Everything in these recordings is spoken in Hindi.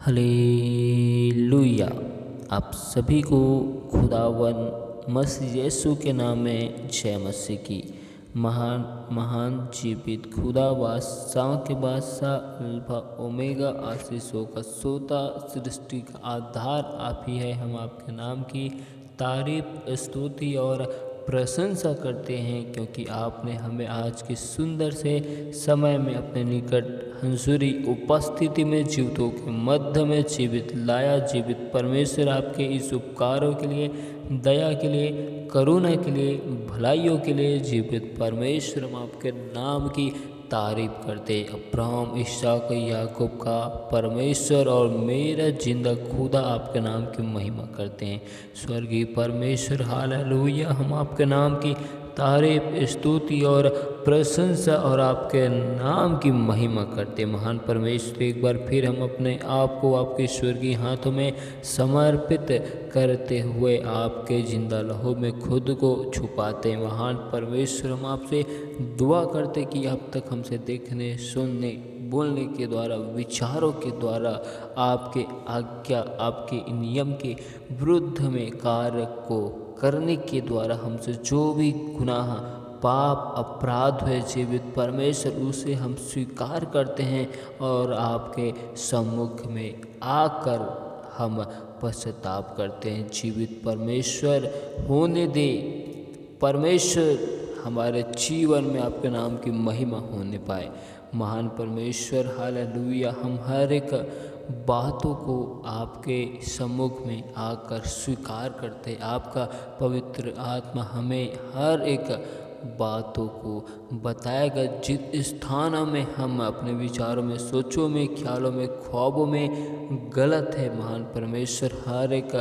हालेलुया। आप सभी को खुदावन मसीह यीशु के नाम में जय मसीह की। महान महान जीवित खुदा बादशाह के बादशाह अल्फा ओमेगा आशीषों का सोता सृष्टि का आधार आप ही है। हम आपके नाम की तारीफ स्तुति और प्रशंसा करते हैं, क्योंकि आपने हमें आज के सुंदर से समय में अपने निकट हंसुरी उपस्थिति में जीवितों के मध्य में जीवित लाया। जीवित परमेश्वर, आपके इस उपकारों के लिए, दया के लिए, करुणा के लिए, भलाइयों के लिए जीवित परमेश्वर, हम आपके नाम की तारीफ करते। अब्राहम, इसहाक, याकूब का परमेश्वर और मेरा जिंदा खुदा आपके नाम की महिमा करते हैं। स्वर्गीय परमेश्वर, हालेलुया, हम आपके नाम की तारीफ स्तुति और प्रशंसा और आपके नाम की महिमा करते। महान परमेश्वर, एक बार फिर हम अपने आप को आपके स्वर्गीय हाथों में समर्पित करते हुए आपके जिंदा लहू में खुद को छुपाते। महान परमेश्वर, हम आपसे दुआ करते कि अब तक हमसे देखने, सुनने, बोलने के द्वारा, विचारों के द्वारा आपके आज्ञा, आपके नियम के विरुद्ध में कार्य को करने के द्वारा हमसे जो भी गुनाह, पाप, अपराध हुए जीवित परमेश्वर, उसे हम स्वीकार करते हैं और आपके सम्मुख में आकर हम पश्चाताप करते हैं। जीवित परमेश्वर होने दे परमेश्वर, हमारे जीवन में आपके नाम की महिमा होने पाए। महान परमेश्वर, हालेलुया, हम हर एक बातों को आपके सम्मुख में आकर स्वीकार करते। आपका पवित्र आत्मा हमें हर एक बातों को बताएगा, जिस स्थानों में हम अपने विचारों में, सोचों में, ख्यालों में, ख्वाबों में गलत है। महान परमेश्वर, हर एक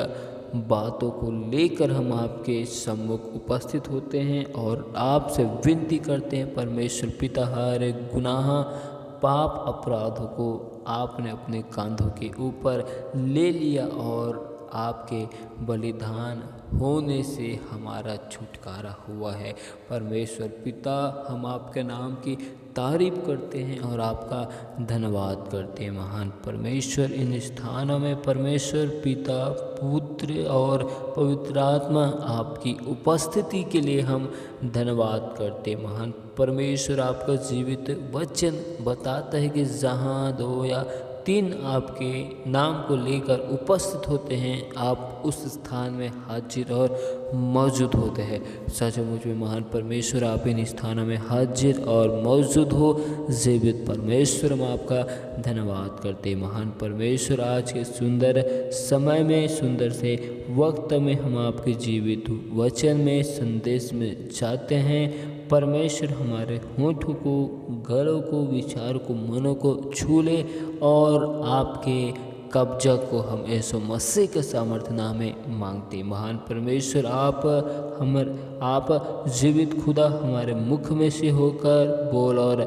बातों को लेकर हम आपके सम्मुख उपस्थित होते हैं और आपसे विनती करते हैं। परमेश्वर पिता, हर एक गुनाह, पाप, अपराधों को आपने अपने कांधों के ऊपर ले लिया और आपके बलिदान होने से हमारा छुटकारा हुआ है। परमेश्वर पिता, हम आपके नाम की तारीफ करते हैं और आपका धन्यवाद करते हैं। महान परमेश्वर, इन स्थानों में परमेश्वर पिता, पुत्र और पवित्र आत्मा आपकी उपस्थिति के लिए हम धन्यवाद करते हैं। महान परमेश्वर, आपका जीवित वचन बताता है कि जहाँ 2 या 3 आपके नाम को लेकर उपस्थित होते हैं, आप उस स्थान में हाजिर और मौजूद होते हैं। सचमुच में महान परमेश्वर, आप इन स्थानों में हाजिर और मौजूद हो। जीवित परमेश्वर, हम आपका धन्यवाद करते हैं। महान परमेश्वर, आज के सुंदर समय में, सुंदर से वक्त में हम आपके जीवित वचन में, संदेश में जाते हैं। परमेश्वर, हमारे होठों को, गलों को, विचार को, मनों को छू ले और आपके कब्जा को हम यीशु मसीह के सामर्थ्य नाम में मांगते। महान परमेश्वर, आप जीवित खुदा, हमारे मुख में से होकर बोल और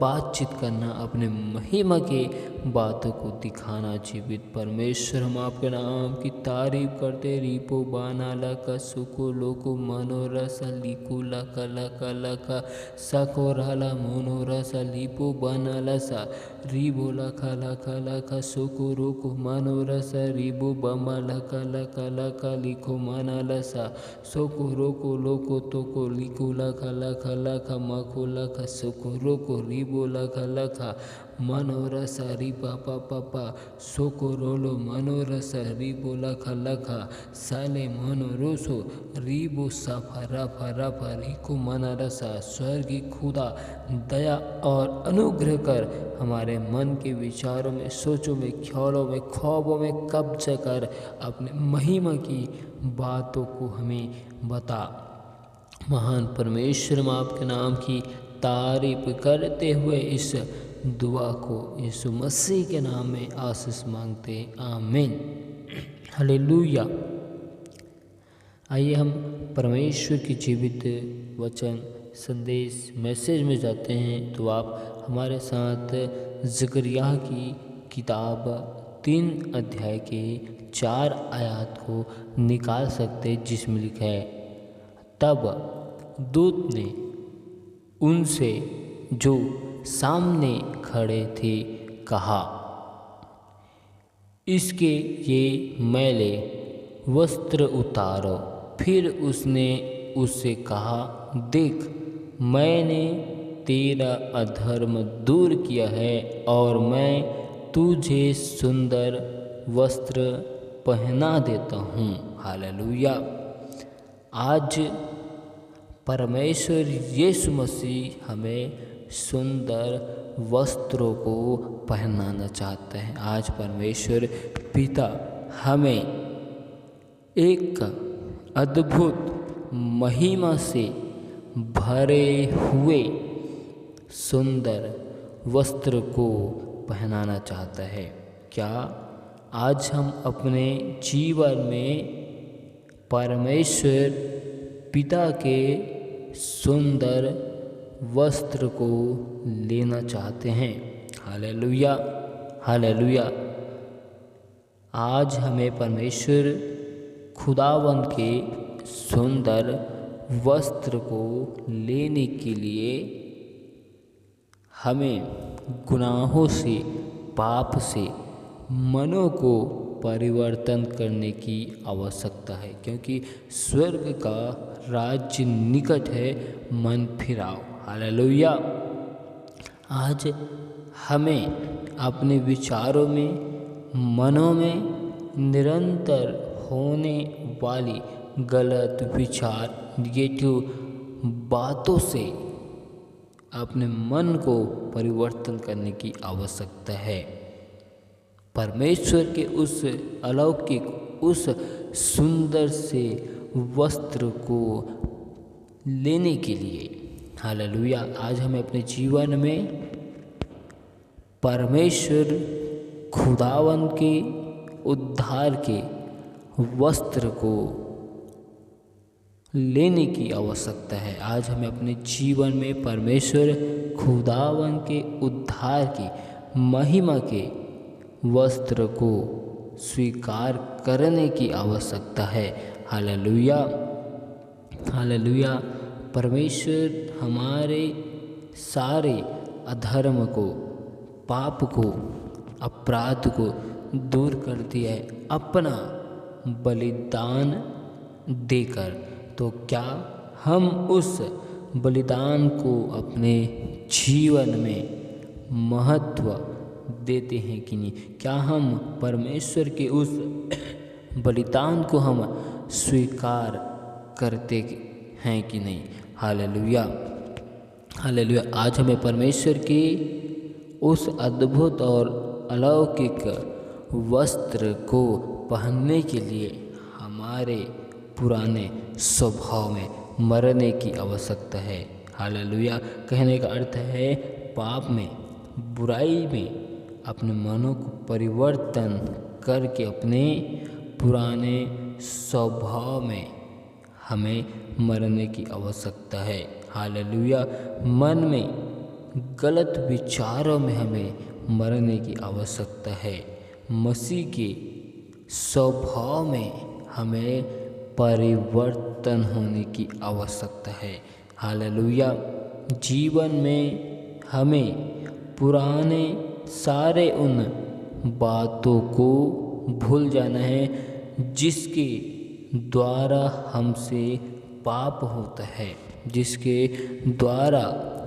बातचीत करना, अपने महिमा के बातों को दिखाना। जीवित परमेश्वर, हम आपके नाम की तारीफ करते। रिपो बाना लका सुको लोको मनोरसा लिको लका लका लका सको राला मनोरसा लिपो बाना लसा रिबो लका लका लका सुको रोको मनोरसा रिबो बमा लका लका लका लिखो मना लसा सोको रोको लोको तोको लिको लका लका लका मको लका सुको रोको रिबो लका लका मनोरसा रिपा पापा पा सोको रोलो मनोरसा रिबो लखा लखा साले मनोरोसो रिबो साफा राफा राफा रिको मनरसा। स्वर्गीय खुदा, दया और अनुग्रह कर हमारे मन के विचारों में, सोचों में, ख्यालों में, ख्वाबों में कब्जा कर अपने महिमा की बातों को हमें बता। महान परमेश्वर, हम आपके नाम की तारीफ करते हुए इस दुआ को यीशु मसीह के नाम में आशीष मांगते। आमीन, हालेलुया। आइए हम परमेश्वर की जीवित वचन, संदेश, मैसेज में जाते हैं। तो आप हमारे साथ ज़करिया की किताब 3 अध्याय के 4 आयत को निकाल सकते, जिसमें लिखा है, तब दूत ने उनसे जो सामने खड़े थे कहा, इसके ये मैले वस्त्र उतारो। फिर उसने उससे कहा, देख, मैंने तेरा अधर्म दूर किया है और मैं तुझे सुंदर वस्त्र पहना देता हूँ। हालेलुया। आज परमेश्वर यीशु मसीह हमें सुंदर वस्त्रों को पहनाना चाहते हैं। आज परमेश्वर पिता हमें एक अद्भुत महिमा से भरे हुए सुंदर वस्त्र को पहनाना चाहता है। क्या आज हम अपने जीवन में परमेश्वर पिता के सुंदर वस्त्र को लेना चाहते हैं? Hallelujah, hallelujah. आज हमें परमेश्वर खुदावंद के सुंदर वस्त्र को लेने के लिए हमें गुनाहों से, पाप से मनों को परिवर्तन करने की आवश्यकता है, क्योंकि स्वर्ग का राज्य निकट है। मन फिराओ। हालेलुया। आज हमें अपने विचारों में, मनों में निरंतर होने वाली गलत विचार, नेगेटिव बातों से अपने मन को परिवर्तन करने की आवश्यकता है। परमेश्वर के उस अलौकिक, उस सुंदर से वस्त्र को लेने के लिए, हालेलुया, आज हमें अपने जीवन में परमेश्वर खुदावन के उद्धार के वस्त्र को लेने की आवश्यकता है। आज हमें अपने जीवन में परमेश्वर खुदावन के उद्धार की महिमा के वस्त्र को स्वीकार करने की आवश्यकता है। Hallelujah, hallelujah. परमेश्वर हमारे सारे अधर्म को, पाप को, अपराध को दूर कर दिया है अपना बलिदान देकर। तो क्या हम उस बलिदान को अपने जीवन में महत्व देते हैं कि नहीं? क्या हम परमेश्वर के उस बलिदान को हम स्वीकार करते हैं कि नहीं? Hallelujah, hallelujah. आज हमें परमेश्वर के उस अद्भुत और अलौकिक वस्त्र को पहनने के लिए हमारे पुराने स्वभाव में मरने की आवश्यकता है। हालेलुया। कहने का अर्थ है पाप में, बुराई में अपने मनों को परिवर्तन करके अपने पुराने स्वभाव में हमें मरने की आवश्यकता है। हालेलुया। मन में गलत विचारों में हमें मरने की आवश्यकता है। मसीह के स्वभाव में हमें परिवर्तन होने की आवश्यकता है। हालेलुया। जीवन में हमें पुराने सारे उन बातों को भूल जाना है जिसके द्वारा हमसे पाप होता है, जिसके द्वारा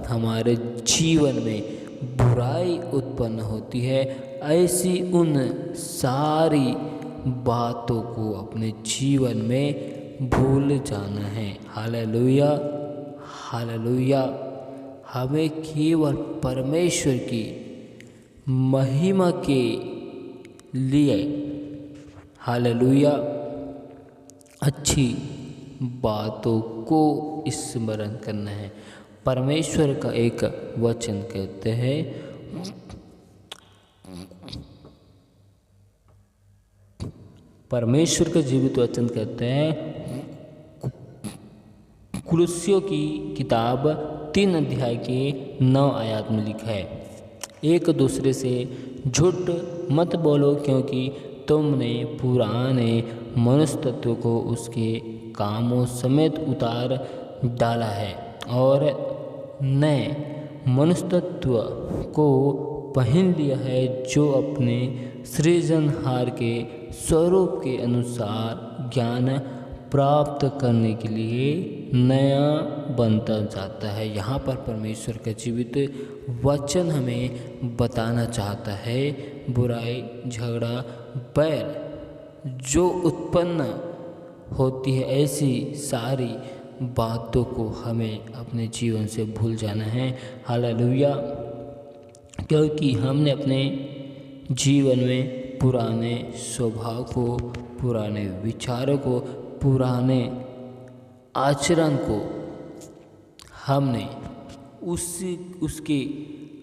हमारे जीवन में बुराई उत्पन्न होती है। ऐसी उन सारी बातों को अपने जीवन में भूल जाना है। Hallelujah, hallelujah. हमें केवल परमेश्वर की महिमा के लिए, हालेलुया, अच्छी बातों को स्मरण करना है। परमेश्वर का एक वचन कहते हैं, परमेश्वर का जीवित वचन कहते हैं, कुलुस्सियों की किताब 3 अध्याय के 9 आयत में लिखा है, एक दूसरे से झूठ मत बोलो, क्योंकि तुमने पुराने मनुष्य तत्व को उसके कामों समेत उतार डाला है और नए मनुष्य तत्व को पहन लिया है, जो अपने सृजनहार के स्वरूप के अनुसार ज्ञान प्राप्त करने के लिए नया बनता जाता है। यहाँ पर परमेश्वर का जीवित वचन हमें बताना चाहता है, बुराई, झगड़ा, बैर जो उत्पन्न होती है, ऐसी सारी बातों को हमें अपने जीवन से भूल जाना है। हालेलुया। क्योंकि हमने अपने जीवन में पुराने स्वभाव को, पुराने विचारों को, पुराने आचरण को हमने उसके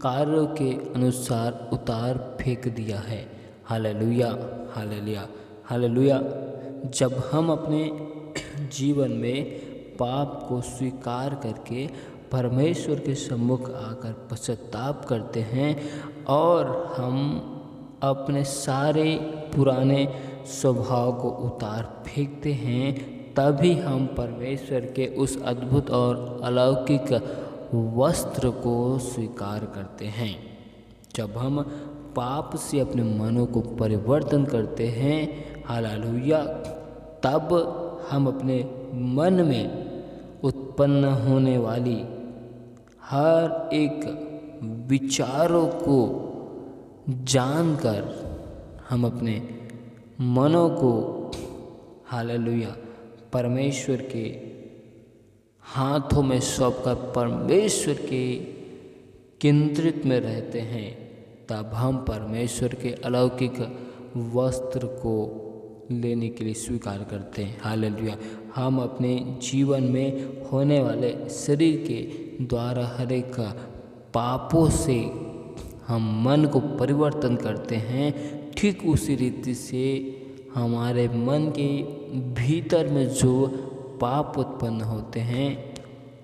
कार्यों के अनुसार उतार फेंक दिया है। Hallelujah, hallelujah, hallelujah. जब हम अपने जीवन में पाप को स्वीकार करके परमेश्वर के सम्मुख आकर पश्चाताप करते हैं और हम अपने सारे पुराने स्वभाव को उतार फेंकते हैं, तभी हम परमेश्वर के उस अद्भुत और अलौकिक वस्त्र को स्वीकार करते हैं। जब हम पाप से अपने मनों को परिवर्तन करते हैं, हालेलुया, तब हम अपने मन में उत्पन्न होने वाली हर एक विचारों को जानकर हम अपने मनों को, हालेलुया, परमेश्वर के हाथों में सौंपकर परमेश्वर के केंद्रित में रहते हैं, तब हम परमेश्वर के अलौकिक वस्त्र को लेने के लिए स्वीकार करते हैं। हालेलुया। हम अपने जीवन में होने वाले शरीर के द्वारा हर एक पापों से हम मन को परिवर्तन करते हैं। ठीक उसी रीति से हमारे मन के भीतर में जो पाप उत्पन्न होते हैं,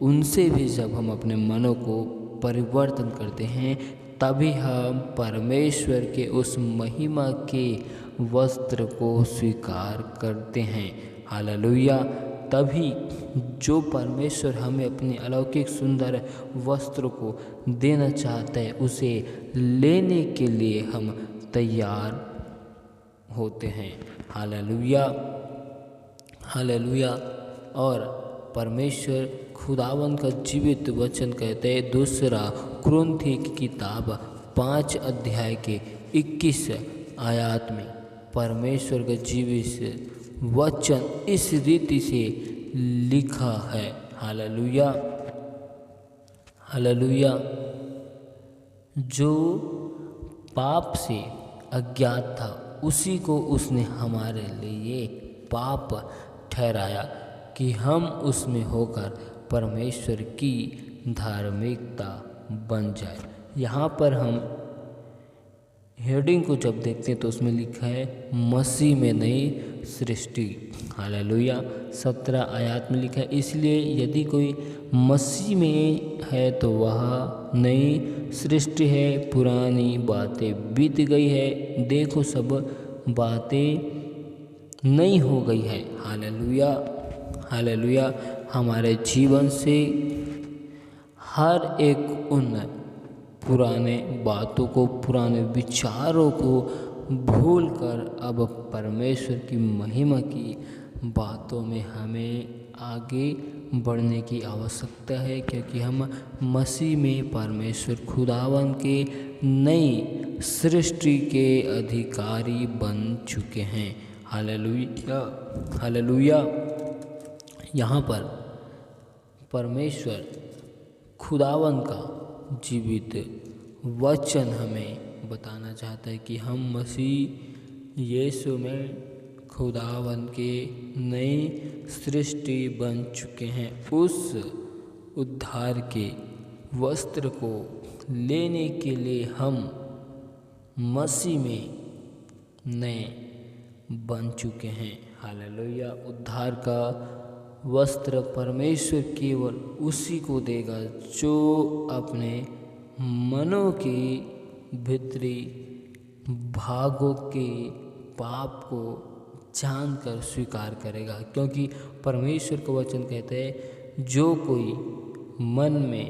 उनसे भी जब हम अपने मनों को परिवर्तन करते हैं, तभी हम परमेश्वर के उस महिमा के वस्त्र को स्वीकार करते हैं। हालेलुया। तभी जो परमेश्वर हमें अपने अलौकिक सुंदर वस्त्र को देना चाहता है, उसे लेने के लिए हम तैयार होते हैं। Hallelujah, hallelujah. और परमेश्वर खुदावन का जीवित वचन कहते हैं, दूसरा कुरिन्थी की किताब 5 अध्याय के 21 आयत में परमेश्वर का जीवित वचन इस रीति से लिखा है। Hallelujah, hallelujah. जो पाप से अज्ञात था, उसी को उसने हमारे लिए पाप ठहराया कि हम उसमें होकर परमेश्वर की धार्मिकता बन जाए। यहाँ पर हम हेडिंग को जब देखते हैं तो उसमें लिखा है मसीह में नई सृष्टि। हालेलुया। 17 आयत में लिखा है, इसलिए यदि कोई मसीह में है तो वह नई सृष्टि है, पुरानी बातें बीत गई है, देखो सब बातें नई हो गई है। Hallelujah, hallelujah. हमारे जीवन से हर एक उन पुराने बातों को, पुराने विचारों को भूलकर अब परमेश्वर की महिमा की बातों में हमें आगे बढ़ने की आवश्यकता है, क्योंकि हम मसीह में परमेश्वर खुदावन के नई सृष्टि के अधिकारी बन चुके हैं। Hallelujah, hallelujah. यहाँ पर परमेश्वर खुदावन का जीवित वचन हमें बताना चाहता है कि हम मसीह यीशु में खुदावन के नई सृष्टि बन चुके हैं। उस उद्धार के वस्त्र को लेने के लिए हम मसीह में नए बन चुके हैं। हालेलुया। उद्धार का वस्त्र परमेश्वर केवल उसी को देगा जो अपने मनों के भीतरी भागों के पाप को जानकर स्वीकार करेगा, क्योंकि परमेश्वर का वचन कहते हैं जो कोई मन में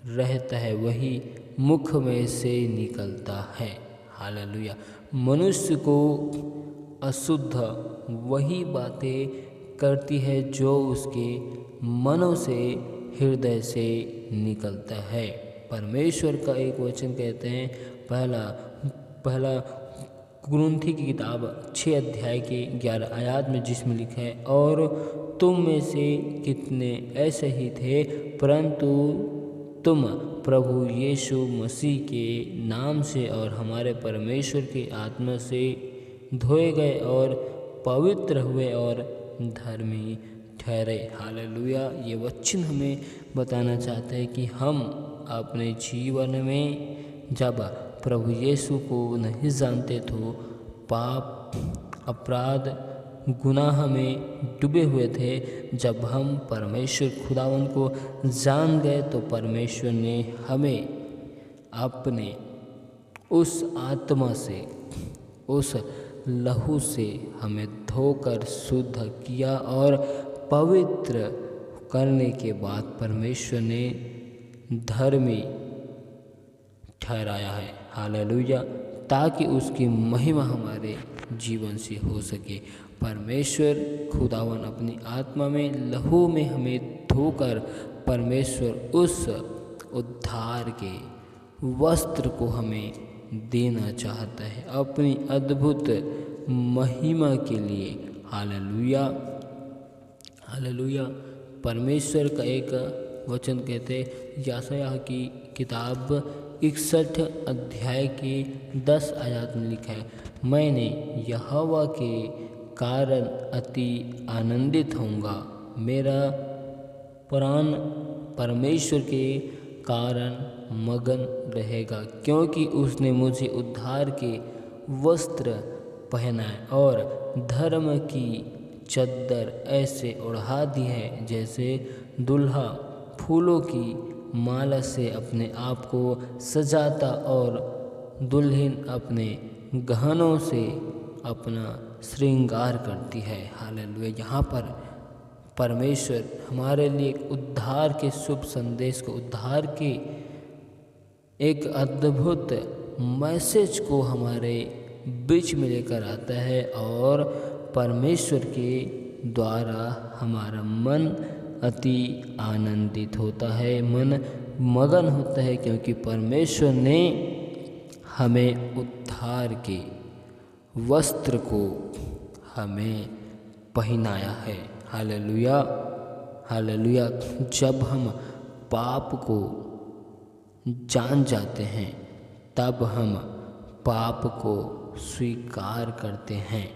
रहता है वही मुख में से निकलता है। हालेलुया। मनुष्य को अशुद्ध वही बातें करती है जो उसके मनों से, हृदय से निकलता है। परमेश्वर का एक वचन कहते हैं, पहला कुरिन्थी की किताब 6 अध्याय के 11 आयत में, जिसमें लिखा है, और तुम में से कितने ऐसे ही थे, परंतु तुम प्रभु यीशु मसीह के नाम से और हमारे परमेश्वर की आत्मा से धोए गए और पवित्र हुए और धर्मी ठहरे। हालेलुया। ये वचन हमें बताना चाहता है कि हम अपने जीवन में जब प्रभु यीशु को नहीं जानते तो पाप, अपराध, गुनाह में डूबे हुए थे। जब हम परमेश्वर खुदावन को जान गए तो परमेश्वर ने हमें अपने उस आत्मा से, उस लहू से हमें धोकर शुद्ध किया और पवित्र करने के बाद परमेश्वर ने धर्मी ठहराया है। हालेलुया। ताकि उसकी महिमा हमारे जीवन से हो सके। परमेश्वर खुदावन अपनी आत्मा में, लहू में हमें धोकर परमेश्वर उस उद्धार के वस्त्र को हमें देना चाहता है अपनी अद्भुत महिमा के लिए। हालेलुया। हालेलुया। परमेश्वर का एक वचन कहते यशायाह की किताब 61 अध्याय के 10 आयत में लिखा है, मैंने यहोवा के कारण अति आनंदित होऊंगा, मेरा प्राण परमेश्वर के कारण मगन रहेगा, क्योंकि उसने मुझे उद्धार के वस्त्र पहनाए और धर्म की चद्दर ऐसे ओढ़ा दी है जैसे दुल्हा फूलों की माला से अपने आप को सजाता और दुल्हन अपने गहनों से अपना श्रृंगार करती है। हालेलुया। यहाँ पर परमेश्वर हमारे लिए एक उद्धार के शुभ संदेश को, उद्धार के एक अद्भुत मैसेज को हमारे बीच में लेकर आता है और परमेश्वर के द्वारा हमारा मन अति आनंदित होता है, मन मगन होता है, क्योंकि परमेश्वर ने हमें उद्धार के वस्त्र को हमें पहनाया है। हालेलुया। हालेलुया। जब हम पाप को जान जाते हैं तब हम पाप को स्वीकार करते हैं,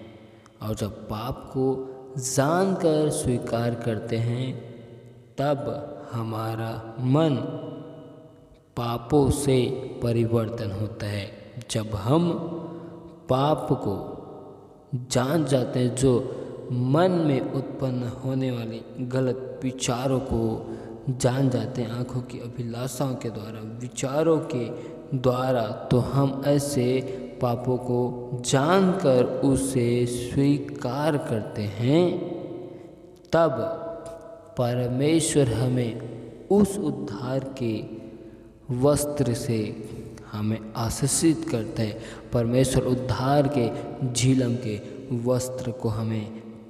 और जब पाप को जानकर स्वीकार करते हैं तब हमारा मन पापों से परिवर्तन होता है। जब हम पाप को जान जाते हैं, जो मन में उत्पन्न होने वाले गलत विचारों को जान जाते हैं, आँखों की अभिलाषाओं के द्वारा, विचारों के द्वारा, तो हम ऐसे पापों को जानकर उसे स्वीकार करते हैं, तब परमेश्वर हमें उस उद्धार के वस्त्र से हमें आशीषित करता है। परमेश्वर उद्धार के झिलम के वस्त्र को हमें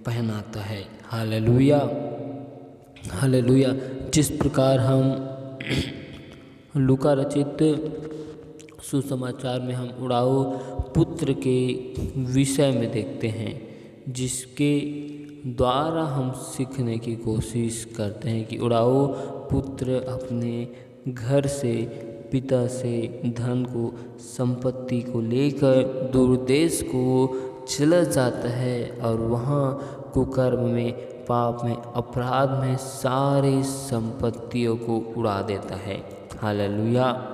पहनाता है। हालेलुया। हालेलुया। जिस प्रकार हम लूका रचित सुसमाचार में हम उड़ाऊ पुत्र के विषय में देखते हैं, जिसके द्वारा हम सीखने की कोशिश करते हैं कि उड़ाऊ पुत्र अपने घर से, पिता से धन को, संपत्ति को लेकर दूर देश को चला जाता है और वहाँ कुकर्म में, पाप में, अपराध में सारी संपत्तियों को उड़ा देता है। हालेलुया।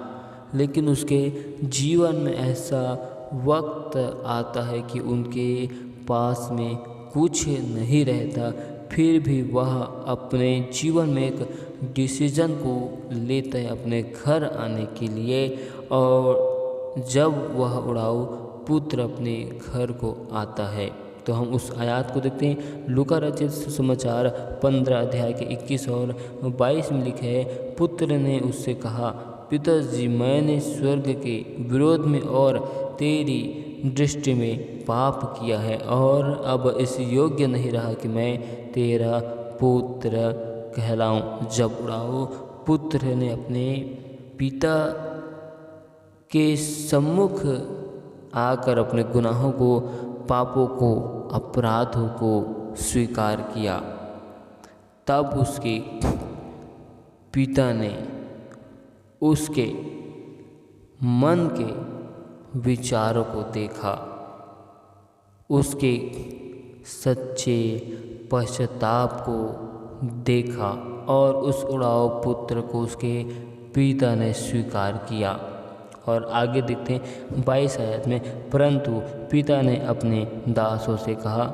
लेकिन उसके जीवन में ऐसा वक्त आता है कि उनके पास में कुछ नहीं रहता, फिर भी वह अपने जीवन में एक डिसीजन को लेता है अपने घर आने के लिए, और जब वह उड़ाऊ पुत्र अपने घर को आता है तो हम उस आयत को देखते हैं। लूका रचित सुसमाचार 15 अध्याय के 21 और 22 में लिखे है, पुत्र ने उससे कहा, पिताजी, मैंने स्वर्ग के विरोध में और तेरी दृष्टि में पाप किया है और अब इस योग्य नहीं रहा कि मैं तेरा पुत्र कहलाऊं। जब उड़ाऊ पुत्र ने अपने पिता के सम्मुख आकर अपने गुनाहों को, पापों को, अपराधों को स्वीकार किया, तब उसके पिता ने उसके मन के विचारों को देखा, उसके सच्चे पश्चाताप को देखा और उस उड़ाऊ पुत्र को उसके पिता ने स्वीकार किया। और आगे देखते हैं 22 आयत में, परंतु पिता ने अपने दासों से कहा,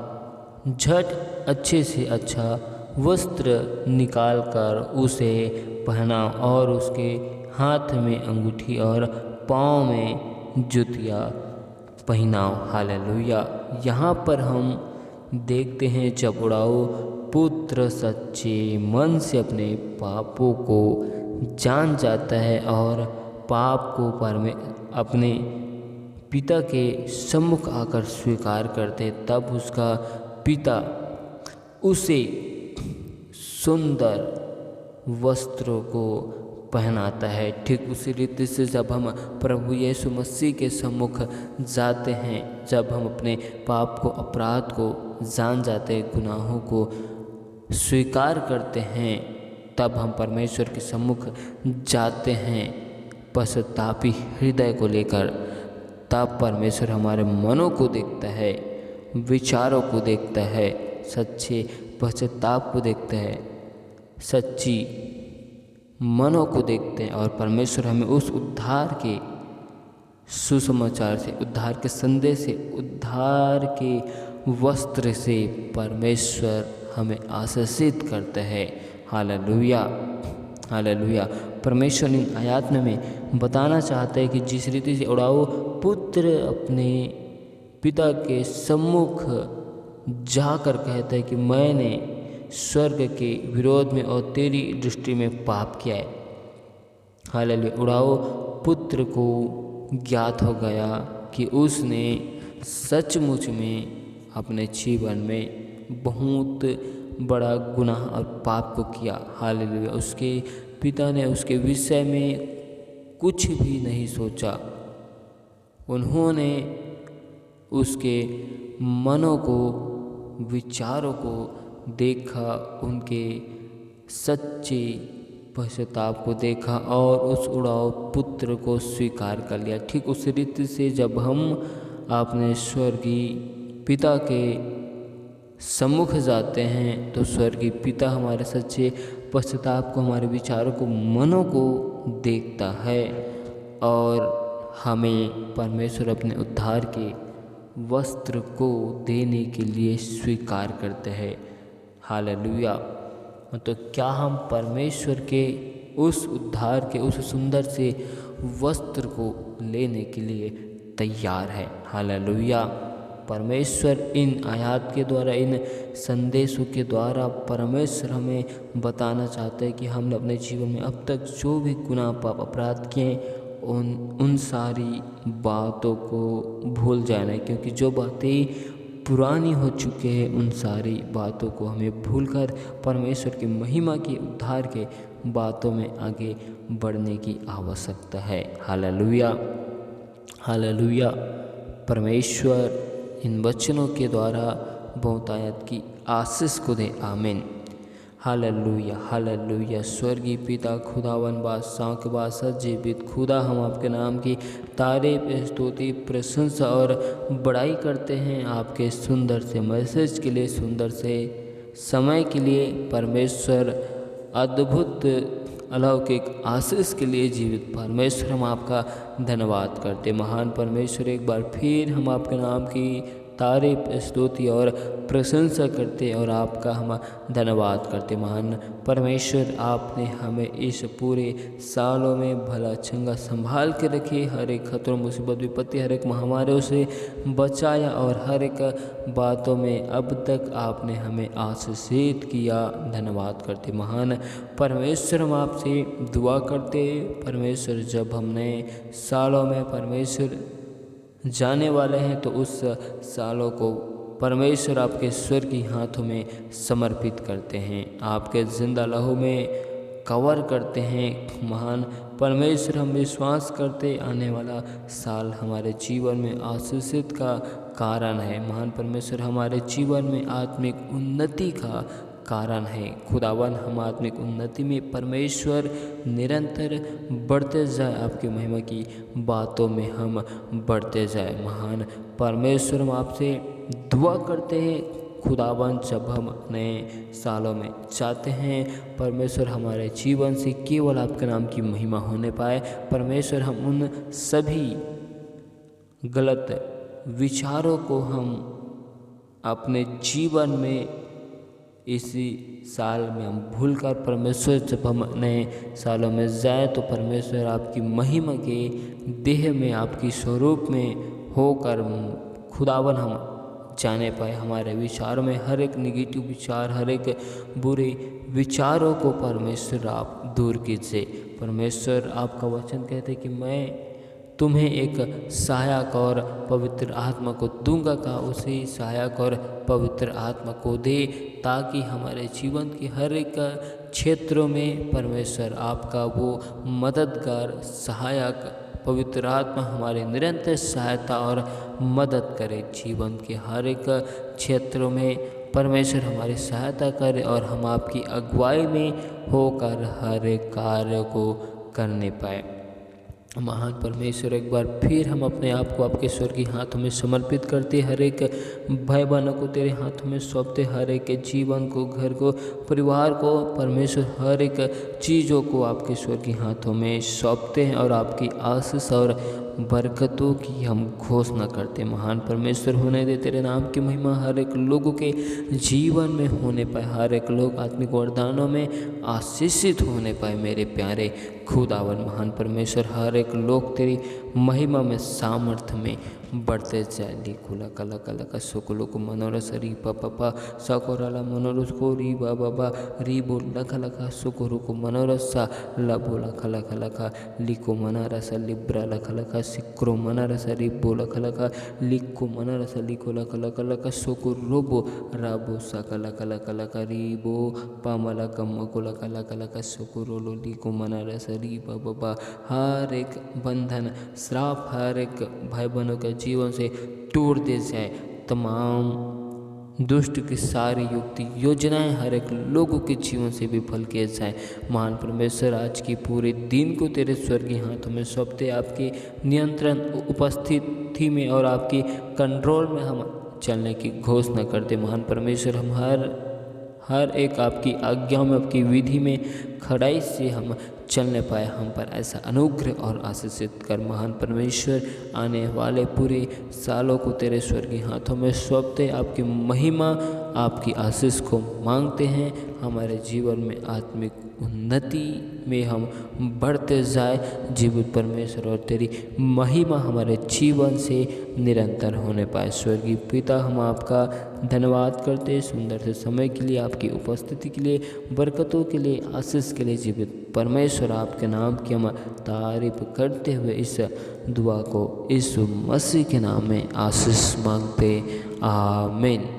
झट अच्छे से अच्छा वस्त्र निकाल कर उसे पहनाओ और उसके हाथ में अंगूठी और पाँव में जूतियाँ पहनाओ। हालेलुया। यहाँ पर हम देखते हैं जब उड़ाऊ पुत्र सच्चे मन से अपने पापों को जान जाता है और पाप को अपने पिता के सम्मुख आकर स्वीकार करते, तब उसका पिता उसे सुंदर वस्त्रों को पहनाता है। ठीक उसी रीति से जब हम प्रभु यीशु मसीह के सम्मुख जाते हैं, जब हम अपने पाप को, अपराध को जान जाते हैं, गुनाहों को स्वीकार करते हैं, तब हम परमेश्वर के सम्मुख जाते हैं पश्चातापी हृदय को लेकर। तब परमेश्वर हमारे मनों को देखता है, विचारों को देखता है, सच्चे पश्चाताप को देखता है, सच्ची मनों को देखते हैं और परमेश्वर हमें उस उद्धार के सुसमाचार से, उद्धार के संदेश से, उद्धार के वस्त्र से परमेश्वर हमें आशीषित करता है। Hallelujah, hallelujah. परमेश्वर इन आयात में बताना चाहता है कि जिस रीति से उड़ाऊ पुत्र अपने पिता के सम्मुख जाकर कहता है कि मैंने स्वर्ग के विरोध में और तेरी दृष्टि में पाप किया है। हालेलुया। उड़ाऊ पुत्र को ज्ञात हो गया कि उसने सचमुच में अपने जीवन में बहुत बड़ा गुनाह और पाप को किया। हालेलुया। उसके पिता ने उसके विषय में कुछ भी नहीं सोचा। उन्होंने उसके मनों को, विचारों को देखा, उनके सच्चे पश्चाताप को देखा और उस उड़ाऊ पुत्र को स्वीकार कर लिया। ठीक उस रीति से जब हम अपने स्वर्गीय पिता के सम्मुख जाते हैं तो स्वर्गीय पिता हमारे सच्चे पश्चाताप को, हमारे विचारों को, मनों को देखता है और हमें परमेश्वर अपने उद्धार के वस्त्र को देने के लिए स्वीकार करते हैं। हालेलुया। तो क्या हम परमेश्वर के उस उद्धार के उस सुंदर से वस्त्र को लेने के लिए तैयार है? हालेलुया। परमेश्वर इन आयात के द्वारा, इन संदेशों के द्वारा परमेश्वर हमें बताना चाहते हैं कि हमने अपने जीवन में अब तक जो भी गुनाह, पाप, अपराध किए उन सारी बातों को भूल जाना है, क्योंकि जो बातें पुरानी हो चुके हैं उन सारी बातों को हमें भूलकर परमेश्वर की महिमा के, उद्धार के बातों में आगे बढ़ने की आवश्यकता है। Hallelujah, hallelujah. परमेश्वर इन वचनों के द्वारा बहुतायत की आशीष को दे। आमीन। Hallelujah, hallelujah. स्वर्गीय पिता, खुदावन बादशाह के बादशाह, जीवित खुदा, हम आपके नाम की तारीफ, स्तुति, प्रशंसा और बड़ाई करते हैं आपके सुंदर से मैसेज के लिए, सुंदर से समय के लिए। परमेश्वर अद्भुत अलौकिक आशीष के लिए जीवित परमेश्वर, हम आपका धन्यवाद करते। महान परमेश्वर, एक बार फिर हम आपके नाम की तारीफ, स्तुति और प्रशंसा करते और आपका हम धन्यवाद करते। महान परमेश्वर, आपने हमें इस पूरे सालों में भला चंगा संभाल के रखे, हर एक खतरों, मुसीबत, विपत्ति, हर एक महामारियों से बचाया और हर एक बातों में अब तक आपने हमें आशीषित किया। धन्यवाद करते। महान परमेश्वर, हम आपसे दुआ करते परमेश्वर, जब हम नए सालों में परमेश्वर जाने वाले हैं तो उस सालों को परमेश्वर आपके स्वर्गीय हाथों में समर्पित करते हैं, आपके जिंदा लहू में कवर करते हैं। महान परमेश्वर, हम विश्वास करते आने वाला साल हमारे जीवन में आशीषित का कारण है। महान परमेश्वर, हमारे जीवन में आत्मिक उन्नति का कारण है। खुदावन, हम आत्मिक उन्नति में परमेश्वर निरंतर बढ़ते जाए, आपकी महिमा की बातों में हम बढ़ते जाए। महान परमेश्वर, हम आपसे दुआ करते हैं खुदावन, जब हम नए सालों में चाहते हैं परमेश्वर हमारे जीवन से केवल आपके नाम की महिमा होने पाए। परमेश्वर, हम उन सभी गलत विचारों को हम अपने जीवन में इसी साल में हम भूलकर परमेश्वर, जब हम नए सालों में जाए तो परमेश्वर आपकी महिमा के देह में, आपकी स्वरूप में होकर खुदावन हम जाने पाए। हमारे विचारों में हर एक निगेटिव विचार, हर एक बुरे विचारों को परमेश्वर आप दूर कीजिए। परमेश्वर, आपका वचन कहते कि मैं तुम्हें एक सहायक और पवित्र आत्मा को दूंगा, का उसी सहायक और पवित्र आत्मा को दे, ताकि हमारे जीवन के हर एक क्षेत्रों में परमेश्वर आपका वो मददगार, सहायक पवित्र आत्मा हमारे निरंतर सहायता और मदद करे। जीवन के हर एक क्षेत्रों में परमेश्वर हमारी सहायता करे और हम आपकी अगुवाई में होकर हर एक कार्य को करने पाए। महान परमेश्वर, एक बार फिर हम अपने आप को आपके स्वर्गीय हाथों में समर्पित करते, हर एक भाई बहनों को तेरे हाथों में सौंपते, हर एक के जीवन को, घर को, परिवार को परमेश्वर हर एक चीज़ों को आपके स्वर्गीय हाथों में सौंपते हैं और आपकी आशीष और बरकतों की हम घोषणा करते। महान परमेश्वर, होने दे तेरे नाम की महिमा हर एक लोगों के जीवन में होने पाए, हर एक लोग आत्मिक वरदानों में आशीषित होने पाए। मेरे प्यारे खुदावन महान परमेश्वर, हर एक लोग तेरी महिमा में, सामर्थ्य में बढ़ते जाए। लिखुला कला कला का सुकुलो को मनोरस री पापा सकोराला मनोरस को री बाबा री बोल लखा लखा सुकुरु को मनोरस सा लबोला खला खला का लिखो मनारस लिब्रा लखा लखा सिक्रो मनारस री बोला खला का लिखो मनारस लिखो लखा लखा लखा सुकुर रोबो राबो सा कला कला कला का री बो पामला कम कोला कला कला का सुकुरोलो लिखो मनारस री बाबा। हर एक बंधन, श्राप हर एक भाई बहनों के जीवन से टूट दे जाए। तमाम दुष्ट की सारी युक्ति योजनाएं हर एक लोगों के जीवन से विफल किए जाए। महान परमेश्वर, आज की पूरे दिन को तेरे स्वर्गीय हाथों में सौंपते, आपके नियंत्रण उपस्थिति में और आपकी कंट्रोल में हम चलने की घोषणा करते। महान परमेश्वर, हम हर एक आपकी आज्ञा में, आपकी विधि में खड़ाई से हम चलने पाए। हम पर ऐसा अनुग्रह और आशीषित कर। महान परमेश्वर, आने वाले पूरे सालों को तेरे स्वर्गीय हाथों में सौंपते, आपकी महिमा, आपकी आशीष को मांगते हैं। हमारे जीवन में आत्मिक उन्नति में हम बढ़ते जाए। जीवित परमेश्वर, और तेरी महिमा हमारे जीवन से निरंतर होने पाए। स्वर्गीय पिता, हम आपका धन्यवाद करते हैं सुंदर से समय के लिए, आपकी उपस्थिति के लिए, बरकतों के लिए, आशीष के लिए। जीवित परमेश्वर, आपके नाम की हम तारीफ करते हुए इस दुआ को यीशु मसीह के नाम में आशीष मांगते। आमीन।